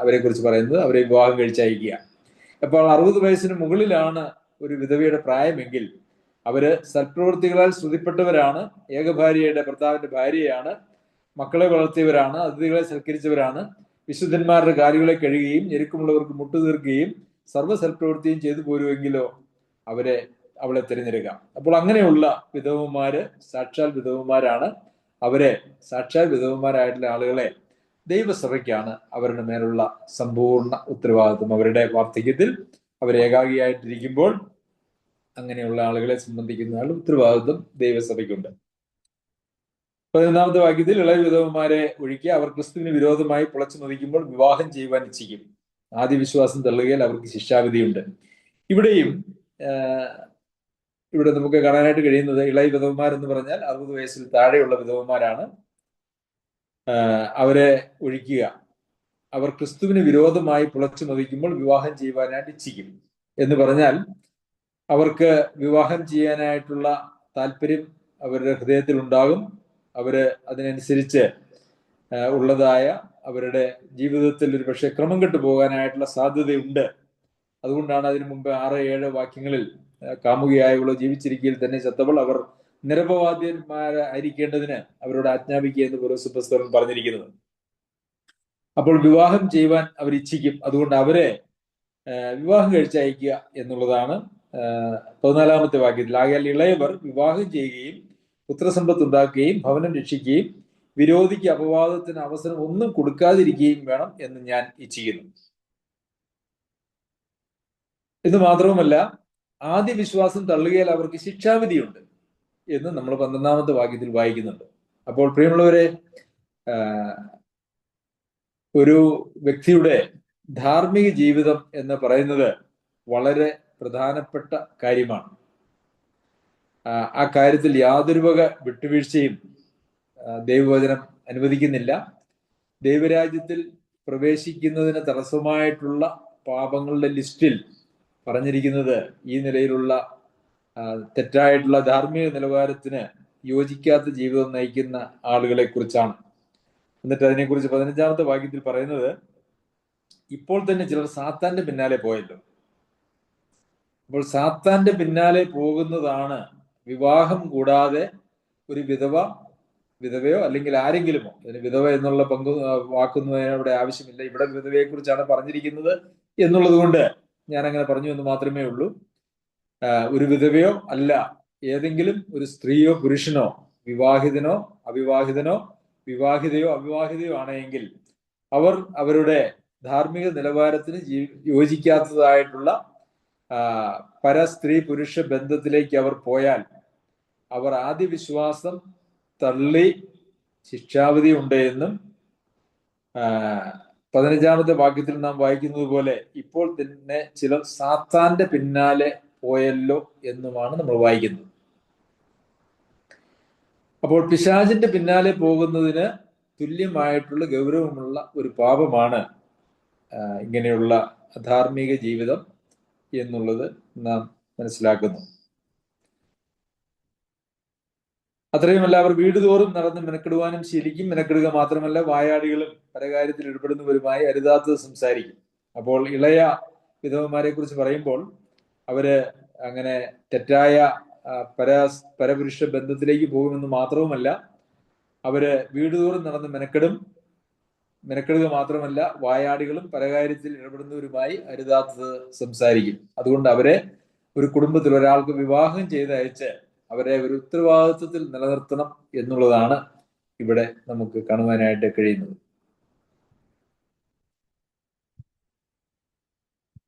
അവരെ കുറിച്ച് പറയുന്നത്, അവരെ വിവാഹം കഴിച്ചയക്കുക. അപ്പോൾ 60 വയസ്സിന് മുകളിലാണ് ഒരു വിധവയുടെ പ്രായമെങ്കിൽ അവര് സൽപ്രവൃത്തികളാൽ ശ്രുതിപ്പെട്ടവരാണ്, ഏകഭാര്യയുടെ ഭർത്താവിന്റെ ഭാര്യയാണ്, മക്കളെ വളർത്തിയവരാണ്, അതിഥികളെ സൽക്കരിച്ചവരാണ്, വിശുദ്ധന്മാരുടെ കാലുകളെ കഴുകുകയും ഞെരുക്കമുള്ളവർക്ക് മുട്ടുതീർക്കുകയും സർവ്വ സൽപ്രവൃത്തിയും ചെയ്തു പോരുമെങ്കിലോ അവളെ തിരഞ്ഞെടുക്കാം. അപ്പോൾ അങ്ങനെയുള്ള വിധവന്മാര് സാക്ഷാൽ വിധവന്മാരാണ്. അവരെ സാക്ഷാൽ വിധവന്മാരായിട്ടുള്ള ആളുകളെ ദൈവസഭയ്ക്കാണ് അവരുടെ മേലുള്ള സമ്പൂർണ്ണ ഉത്തരവാദിത്വം. അവരുടെ വാർദ്ധക്യത്തിൽ അവർ ഏകാഗിയായിട്ടിരിക്കുമ്പോൾ അങ്ങനെയുള്ള ആളുകളെ സംബന്ധിക്കുന്ന ഉത്തരവാദിത്വം ദൈവസഭയ്ക്കുണ്ട്. 11-ാമത്തെ വാക്യത്തിൽ, ഇളയ വിധവന്മാരെ ഒഴിക്കുക, അവർ ക്രിസ്തുവിന് വിരോധമായി പുളച്ചു മതിക്കുമ്പോൾ വിവാഹം ചെയ്യുവാൻ ഇച്ഛിക്കും. ആദ്യ വിശ്വാസം തള്ളുകയാൽ അവർക്ക് ശിക്ഷാവിധിയുണ്ട്. ഇവിടെ നമുക്ക് കാണാനായിട്ട് കഴിയുന്നത്, ഇളയ വിധവന്മാരെന്ന് പറഞ്ഞാൽ 60 വയസ്സിൽ താഴെയുള്ള വിധവന്മാരാണ്. അവരെ ഒഴിക്കുക, അവർ ക്രിസ്തുവിന് വിരോധമായി പുളച്ചു മതിക്കുമ്പോൾ വിവാഹം ചെയ്യുവാനായിട്ട് ഇച്ഛിക്കും എന്ന് പറഞ്ഞാൽ അവർക്ക് വിവാഹം ചെയ്യാനായിട്ടുള്ള താല്പര്യം അവരുടെ ഹൃദയത്തിൽ ഉണ്ടാകും. അവര് അതിനനുസരിച്ച് ഉള്ളതായ അവരുടെ ജീവിതത്തിൽ ഒരു പക്ഷെ ക്രമം കെട്ടു പോകാനായിട്ടുള്ള സാധ്യതയുണ്ട്. അതുകൊണ്ടാണ് അതിനു മുമ്പ് 6-7 വാക്യങ്ങളിൽ കാമുകിയായവളോ ജീവിച്ചിരിക്കയിൽ തന്നെ ചത്തവൾ അവർ നിരപവാദ്യന്മാരായിരിക്കേണ്ടതിന് അവരോട് ആജ്ഞാപിക്കുക എന്ന് പൗലോസ് പറഞ്ഞിരിക്കുന്നത്. അപ്പോൾ വിവാഹം ചെയ്യുവാൻ അവർ ഇച്ഛിക്കും. അതുകൊണ്ട് അവരെ വിവാഹം കഴിച്ചയക്കുക എന്നുള്ളതാണ് 14-ാമത്തെ വാക്യത്തിൽ. ആകയാൽ ഇളയവർ വിവാഹം ചെയ്യുകയും പുത്രസമ്പത്ത് ഉണ്ടാക്കുകയും ഭവനം രക്ഷിക്കുകയും വിരോധിക്ക് അപവാദത്തിന് അവസരം ഒന്നും കൊടുക്കാതിരിക്കുകയും വേണം എന്ന് ഞാൻ ഇച്ഛിക്കുന്നു. ഇത് മാത്രവുമല്ല, ആദ്യ വിശ്വാസം തള്ളുകയാൽ അവർക്ക് ശിക്ഷാവിധിയുണ്ട് എന്ന് നമ്മൾ 12-ാമത്തെ വാക്യത്തിൽ വായിക്കുന്നുണ്ട്. അപ്പോൾ പ്രിയമുള്ളവരെ, ഒരു വ്യക്തിയുടെ ധാർമ്മിക ജീവിതം എന്ന് പറയുന്നത് വളരെ പ്രധാനപ്പെട്ട കാര്യമാണ്. ആ കാര്യത്തിൽ യാതൊരു വക വിട്ടുവീഴ്ചയും ദൈവവചനം അനുവദിക്കുന്നില്ല. ദൈവരാജ്യത്തിൽ പ്രവേശിക്കുന്നതിന് തടസ്സമായിട്ടുള്ള പാപങ്ങളുടെ ലിസ്റ്റിൽ പറഞ്ഞിരിക്കുന്നത് ഈ നിലയിലുള്ള തെറ്റായിട്ടുള്ള ധാർമ്മിക നിലവാരത്തിന് യോജിക്കാത്ത ജീവിതം നയിക്കുന്ന ആളുകളെ കുറിച്ചാണ്. എന്നിട്ട് അതിനെക്കുറിച്ച് 15-ാമത്തെ വാക്യത്തിൽ പറയുന്നത്, ഇപ്പോൾ തന്നെ ചിലർ സാത്താന്റെ പിന്നാലെ പോയല്ലോ. അപ്പോൾ സാത്താന്റെ പിന്നാലെ പോകുന്നതാണ് വിവാഹം കൂടാതെ ഒരു വിധവയോ അല്ലെങ്കിൽ ആരെങ്കിലുമോ, അതിന് വിധവ എന്നുള്ള വാക്കൊന്നും അവിടെ ആവശ്യമില്ല, ഇവിടെ വിധവയെ കുറിച്ചാണ് പറഞ്ഞിരിക്കുന്നത് എന്നുള്ളത് കൊണ്ട് ഞാൻ അങ്ങനെ പറഞ്ഞു എന്ന് മാത്രമേ ഉള്ളൂ. ഒരു വിധവയോ അല്ല, ഏതെങ്കിലും ഒരു സ്ത്രീയോ പുരുഷനോ, വിവാഹിതനോ അവിവാഹിതനോ, വിവാഹിതയോ അവിവാഹിതയോ ആണെങ്കിൽ അവർ അവരുടെ ധാർമ്മിക നിലവാരത്തിന് യോജിക്കാത്തതായിട്ടുള്ള പരസ്ത്രീ പുരുഷ ബന്ധത്തിലേക്ക് അവർ പോയാൽ അവർ ആദ്യ വിശ്വാസം തള്ളി ശിക്ഷാവിധി ഉണ്ട് എന്നും 15-ാമത്തെ വാക്യത്തിൽ നാം വായിക്കുന്നത് പോലെ ഇപ്പോൾ തന്നെ ചിലർ സാത്താന്റെ പിന്നാലെ പോയല്ലോ എന്നുമാണ് നമ്മൾ വായിക്കുന്നത്. അപ്പോൾ പിശാചിന്റെ പിന്നാലെ പോകുന്നതിന് തുല്യമായിട്ടുള്ള ഗൗരവമുള്ള ഒരു പാപമാണ് ഇങ്ങനെയുള്ള അധാർമിക ജീവിതം എന്നുള്ളത് നാം മനസ്സിലാക്കുന്നു. അത്രയുമല്ല, അവർ വീടുതോറും നടന്ന് മെനക്കെടുവാനും ശീലിക്കും. മെനക്കെടുക മാത്രമല്ല, വായാടികളും പല കാര്യത്തിൽ ഇടപെടുന്നവരുമായി അരുതാത്തത് സംസാരിക്കും. അപ്പോൾ ഇളയ വിധവന്മാരെ കുറിച്ച് പറയുമ്പോൾ അവര് അങ്ങനെ തെറ്റായ പരപുരുഷ ബന്ധത്തിലേക്ക് പോകുമെന്ന് മാത്രവുമല്ല, അവര് വീടുതോറും നടന്ന് മെനക്കെടുക മാത്രമല്ല, വായാടികളും പല കാര്യത്തിൽ ഇടപെടുന്നവരുമായി അരുതാത്തത് സംസാരിക്കും. അതുകൊണ്ട് അവരെ ഒരു കുടുംബത്തിൽ ഒരാൾക്ക് വിവാഹം ചെയ്തയച്ച് അവരെ ഒരു ഉത്തരവാദിത്വത്തിൽ നിലനിർത്തണം എന്നുള്ളതാണ് ഇവിടെ നമുക്ക് കാണുവാനായിട്ട് കഴിയുന്നത്.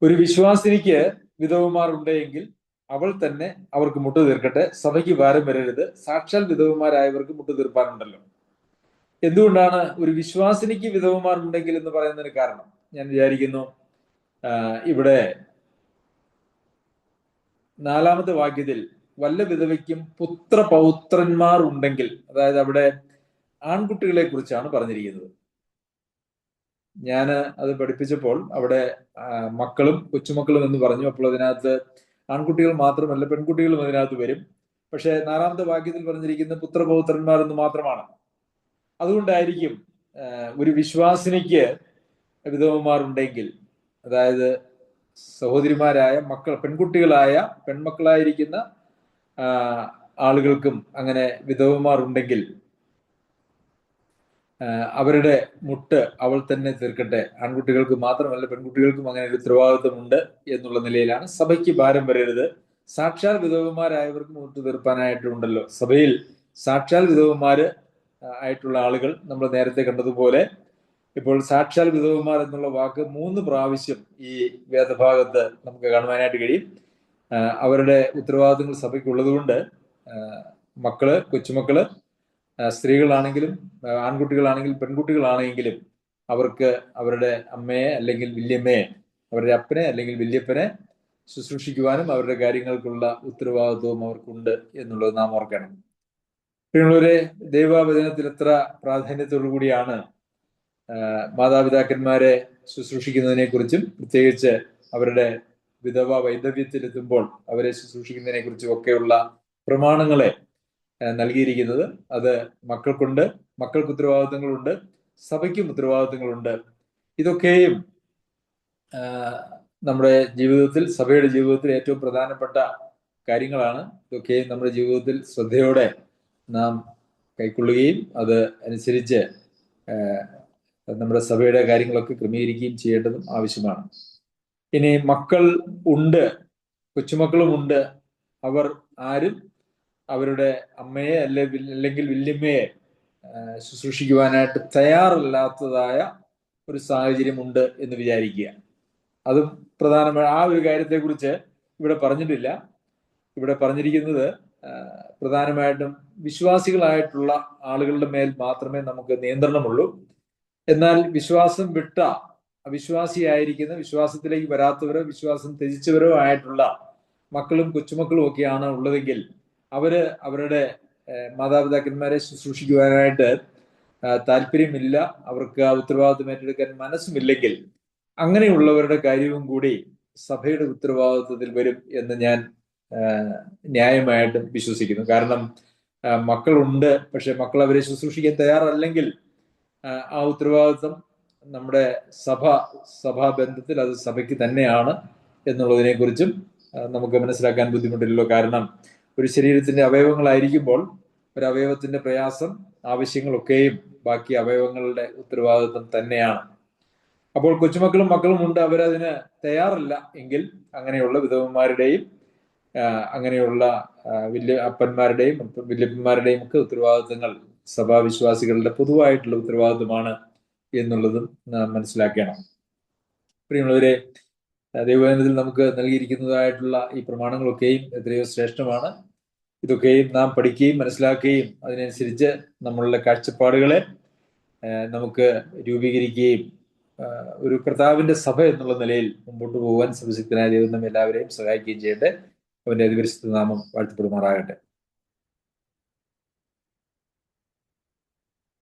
ഒരു വിശ്വാസിനിക്ക് വിധവമാർ ഉണ്ടെങ്കിൽ അവൾ തന്നെ അവർക്ക് മുട്ടു തീർക്കട്ടെ, സഭയ്ക്ക് ഭാരം വരരുത്. സാക്ഷാൽ വിധവമാരായവർക്ക് മുട്ടു തീർപ്പാനുണ്ടല്ലോ. എന്തുകൊണ്ടാണ് ഒരു വിശ്വാസിനിക്ക് വിധവമാർ ഉണ്ടെങ്കിൽ എന്ന് പറയുന്നതിന് കാരണം? ഞാൻ വിചാരിക്കുന്നു ഇവിടെ 4-ാമത്തെ വാക്യത്തിൽ വല്ല വിധവയ്ക്കും പുത്രപൗത്രന്മാർ ഉണ്ടെങ്കിൽ, അതായത് അവിടെ ആൺകുട്ടികളെ കുറിച്ചാണ് പറഞ്ഞിരിക്കുന്നത്. ഞാൻ അത് പഠിപ്പിച്ചപ്പോൾ അവിടെ മക്കളും കൊച്ചുമക്കളും എന്ന് പറഞ്ഞു. അപ്പോൾ അതിനകത്ത് ആൺകുട്ടികൾ മാത്രമല്ല പെൺകുട്ടികളും അതിനകത്ത് വരും. പക്ഷെ 4-ാമത്തെ വാക്യത്തിൽ പറഞ്ഞിരിക്കുന്ന പുത്രപൗത്രന്മാർ എന്ന് മാത്രമാണ്. അതുകൊണ്ടായിരിക്കും ഒരു വിശ്വാസിനിക്ക് വിധവന്മാർ ഉണ്ടെങ്കിൽ, അതായത് സഹോദരിമാരായ പെൺമക്കളായിരിക്കുന്ന ആളുകൾക്കും അങ്ങനെ വിധവന്മാർ ഉണ്ടെങ്കിൽ അവരുടെ മുട്ട് അവൾ തന്നെ തീർക്കട്ടെ. ആൺകുട്ടികൾക്ക് മാത്രമല്ല പെൺകുട്ടികൾക്കും അങ്ങനെ ഒരു ഉത്തരവാദിത്വമുണ്ട് എന്നുള്ള നിലയിലാണ്. സഭയ്ക്ക് ഭാരം വരരുത്. സാക്ഷാൽ വിധവന്മാരായവർക്ക് മുട്ട് തീർപ്പാനായിട്ടുണ്ടല്ലോ. സഭയിൽ സാക്ഷാൽ വിധവന്മാര് ആയിട്ടുള്ള ആളുകൾ നമ്മൾ നേരത്തെ കണ്ടതുപോലെ ഇപ്പോൾ സാക്ഷാൽ വിധവന്മാർ എന്നുള്ള വാക്ക് 3 പ്രാവശ്യം ഈ വേദഭാഗത്ത് നമുക്ക് കാണുവാനായിട്ട് കഴിയും. അവരുടെ ഉത്തരവാദിത്തങ്ങൾ സഭയ്ക്കുള്ളത് കൊണ്ട് മക്കള്, കൊച്ചുമക്കള്, സ്ത്രീകളാണെങ്കിലും ആൺകുട്ടികളാണെങ്കിലും പെൺകുട്ടികളാണെങ്കിലും അവർക്ക് അവരുടെ അമ്മയെ അല്ലെങ്കിൽ വല്യമ്മയെ, അവരുടെ അപ്പനെ അല്ലെങ്കിൽ വല്യപ്പനെ ശുശ്രൂഷിക്കുവാനും അവരുടെ കാര്യങ്ങൾക്കുള്ള ഉത്തരവാദിത്വവും അവർക്കുണ്ട് എന്നുള്ളത് നാം ഓർക്കണം. പിന്നുള്ളവരെ, ദൈവവചനത്തിൽ എത്ര പ്രാധാന്യത്തോടു കൂടിയാണ് മാതാപിതാക്കന്മാരെ ശുശ്രൂഷിക്കുന്നതിനെ കുറിച്ചും പ്രത്യേകിച്ച് അവരുടെ വിധവ വൈധവ്യത്തിലെത്തുമ്പോൾ അവരെ ശുശ്രൂഷിക്കുന്നതിനെ കുറിച്ചും ഒക്കെയുള്ള പ്രമാണങ്ങളെ നൽകിയിരിക്കുന്നത്. അത് മക്കൾക്കുണ്ട്, മക്കൾക്ക് ഉത്തരവാദിത്തങ്ങളുണ്ട്, സഭയ്ക്കും ഉത്തരവാദിത്തങ്ങളുണ്ട്. ഇതൊക്കെയും നമ്മുടെ ജീവിതത്തിൽ, സഭയുടെ ജീവിതത്തിൽ ഏറ്റവും പ്രധാനപ്പെട്ട കാര്യങ്ങളാണ്. ഇതൊക്കെയും നമ്മുടെ ജീവിതത്തിൽ ശ്രദ്ധയോടെ നാം കൈക്കൊള്ളുകയും അത് അനുസരിച്ച് നമ്മുടെ സഭയുടെ കാര്യങ്ങളൊക്കെ ക്രമീകരിക്കുകയും ചെയ്യേണ്ടതും ആവശ്യമാണ്. ഇനി മക്കൾ ഉണ്ട്, കൊച്ചുമക്കളും ഉണ്ട്. അവർ ആരും അവരുടെ അമ്മയെ അല്ലെങ്കിൽ വല്യമ്മയെ ശുശ്രൂഷിക്കുവാനായിട്ട് തയ്യാറല്ലാത്തതായ ഒരു സാഹചര്യം ഉണ്ട് എന്ന് വിചാരിക്കുക. അതും പ്രധാനമായ ആ ഒരു കാര്യത്തെക്കുറിച്ച് ഇവിടെ പറഞ്ഞിട്ടില്ല. ഇവിടെ പറഞ്ഞിരിക്കുന്നത് പ്രധാനമായിട്ടും വിശ്വാസികളായിട്ടുള്ള ആളുകളുടെ മേൽ മാത്രമേ നമുക്ക് നിയന്ത്രണമുള്ളൂ. എന്നാൽ വിശ്വാസം വിട്ട അവിശ്വാസിയായിരിക്കുന്ന, വിശ്വാസത്തിലേക്ക് വരാത്തവരോ വിശ്വാസം ത്യജിച്ചവരോ ആയിട്ടുള്ള മക്കളും കൊച്ചുമക്കളും ഒക്കെയാണ് ഉള്ളതെങ്കിൽ അവര് അവരുടെ മാതാപിതാക്കന്മാരെ ശുശ്രൂഷിക്കുവാനായിട്ട് താല്പര്യമില്ല, അവർക്ക് ആ ഉത്തരവാദിത്വം ഏറ്റെടുക്കാൻ മനസ്സുമില്ലെങ്കിൽ അങ്ങനെയുള്ളവരുടെ കാര്യവും കൂടി സഭയുടെ ഉത്തരവാദിത്വത്തിൽ വരും എന്ന് ഞാൻ ന്യായമായിട്ടും വിശ്വസിക്കുന്നു. കാരണം മക്കളുണ്ട്, പക്ഷെ മക്കൾ അവരെ ശുശ്രൂഷിക്കാൻ തയ്യാറല്ലെങ്കിൽ ആ ഉത്തരവാദിത്വം നമ്മുടെ സഭാബന്ധത്തിൽ അത് സഭയ്ക്ക് തന്നെയാണ് എന്നുള്ളതിനെ കുറിച്ചും നമുക്ക് മനസ്സിലാക്കാൻ ബുദ്ധിമുട്ടില്ലല്ലോ. കാരണം ഒരു ശരീരത്തിന്റെ അവയവങ്ങളായിരിക്കുമ്പോൾ ഒരു അവയവത്തിന്റെ പ്രയാസം, ആവശ്യങ്ങളൊക്കെയും ബാക്കി അവയവങ്ങളുടെ ഉത്തരവാദിത്വം തന്നെയാണ്. അപ്പോൾ കൊച്ചുമക്കളും മക്കളും ഉണ്ട്, അവരതിന് തയ്യാറല്ല എങ്കിൽ അങ്ങനെയുള്ള വിധവന്മാരുടെയും അങ്ങനെയുള്ള വലിയ അപ്പന്മാരുടെയും വല്യപ്പന്മാരുടെയും ഒക്കെ ഉത്തരവാദിത്വങ്ങൾ സഭാവിശ്വാസികളുടെ പൊതുവായിട്ടുള്ള ഉത്തരവാദിത്വമാണ് എന്നുള്ളതും നാം മനസ്സിലാക്കണം. പ്രിയമുള്ളവരെ, ദൈവവചനത്തിൽ നമുക്ക് നൽകിയിരിക്കുന്നതായിട്ടുള്ള ഈ പ്രമാണങ്ങളൊക്കെയും എത്രയോ ശ്രേഷ്ഠമാണ്. ഇതൊക്കെയും നാം പഠിക്കുകയും മനസ്സിലാക്കുകയും അതിനനുസരിച്ച് നമ്മളുടെ കാഴ്ചപ്പാടുകളെ നമുക്ക് രൂപീകരിക്കുകയും ഒരു കർത്താവിന്റെ സഭ എന്നുള്ള നിലയിൽ മുമ്പോട്ട് പോകാൻ സർവശക്തനായ ദൈവം നമ്മെ എല്ലാവരെയും സഹായിക്കുകയും ചെയ്യട്ടെ. അവന്റെ അതിപരിശുദ്ധ നാമം വാഴ്ത്തപ്പെടുമാറാകട്ടെ.